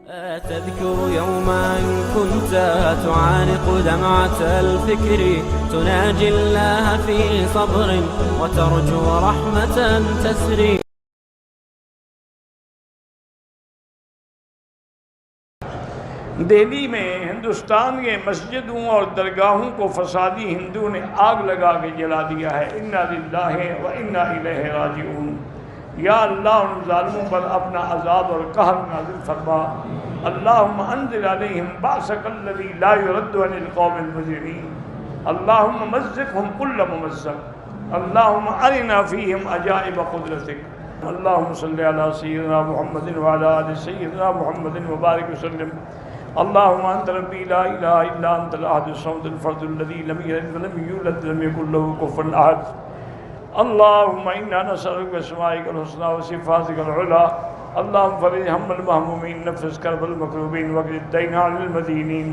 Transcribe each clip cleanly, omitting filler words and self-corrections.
تذكر يوما كنت تعانق دمعة الفكر تناجي الله في صبر وترجو رحمة تسري। दिल्ली में हिंदुस्तान के मस्जिदों और दरगाहों को फसादी हिंदू ने आग लगा के जला दिया है। इन्ना लिल्लाहि व इन्ना इलैहि राजिऊन। या अल्लाह उन ज़ालिमों पर अपना अज़ाब और कहर नाज़िल फरमा। अल्लाहुम्मा अंज़िल अलैहिम बासकल्लज़ी ला युरद्दु अनिल कौमिल मुजरिमीन। अल्लाहुम्मा मज़्ज़िक़हुम कुल्ल मुमज़्ज़क़। अल्लाहुम्मा अरिना फ़ीहिम अजाइब क़ुदरतिक। अल्लाहुम्मा सल्लि अला सय्यिदिना मुहम्मदिन व अला आलि सय्यिदिना मुहम्मदिन व बारिक वसल्लिम। अल्लाहुम्मा अन्त रब्बी ला इलाहा इल्ला अंतल अहदुस समदुल फ़र्दुल लज़ी लम यलिद व लम यूलद व लम यकुल लहू कुफ़ुवन अहद। अल्लाहुम्मा इन्ना नसअलुका बिअस्माइकल हुस्ना व सिफ़ातिकल उला। अल्लाहुम्मा फ़रिज हम्मल महमूमीन नफ़्फ़िस कर्बल मकरूबीन वक़्ज़ि दैन अनिल मदीनीन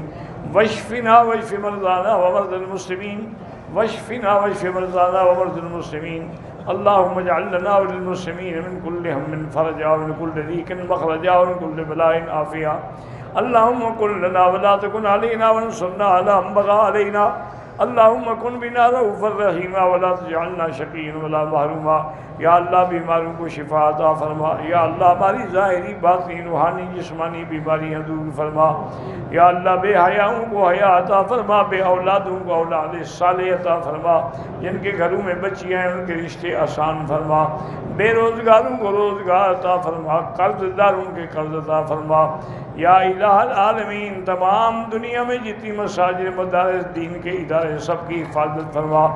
वश्फ़िना वश्फ़ि मरज़ाना व मरज़ल मुस्लिमीन वश्फ़िना वश्फ़ि मरज़ाना व मरज़ल मुस्लिमीन। अल्लाहुम्मा इजअल लना व लिल मुस्लिमीन मिन कुल्लि हम्मिन फ़रजा व मिन कुल्लि ज़ीक़िन मख़रजा व मिन कुल्लि बलाइन आफ़िया। अल्लाहुम्मा कुन लना व ला तकुन अलैना वंसुरना अला मन बग़ा अलैना। अल्लाहुम्मा कुन बिना रऊफ़र रहीमा व ला तजअलना शक़िय्यन व ला महरूमा। या अल्लाह बीमारों को शिफा अता फरमा। या अल्लाह हमारी ज़ाहिरी बातिनी रूहानी जिस्मानी बीमारियाँ दूर फरमा। या अल्लाह बेहयाओं को हया अता फरमा, बे औलादों को औलाद सालेह अता फरमा। जिनके घरों में बच्चियाँ हैं उनके रिश्ते आसान फरमा। बेरोज़गारों को रोज़गार अता फरमा, कर्ज़दारों के कर्ज़ अता फरमा। या इलाहल आलमीन तमाम दुनिया में जितनी मसाजिद मदारिस दीन के इदारे सबकी हिफाजत फरमा।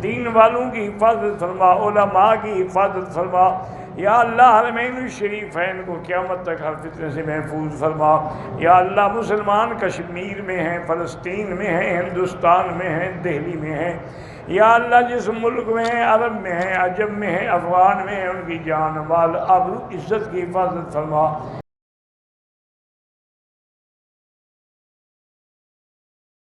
दीन वालों की हिफाजत फरमा, उलमा की हिफाजत फरमा। या अल्लाह हरमैन शरीफैन को क़यामत तक हर फितने से महफूज फरमा। या अल्लाह मुसलमान कश्मीर में हैं, फ़लस्तीन में हैं, हिंदुस्तान में हैं, दिल्ली में हैं। या अल्लाह जिस मुल्क में हैं, अरब में हैं, अजम में हैं, अफ़गान में हैं, उनकी जान माल आबरू इज़्ज़त की हिफाजत फरमा।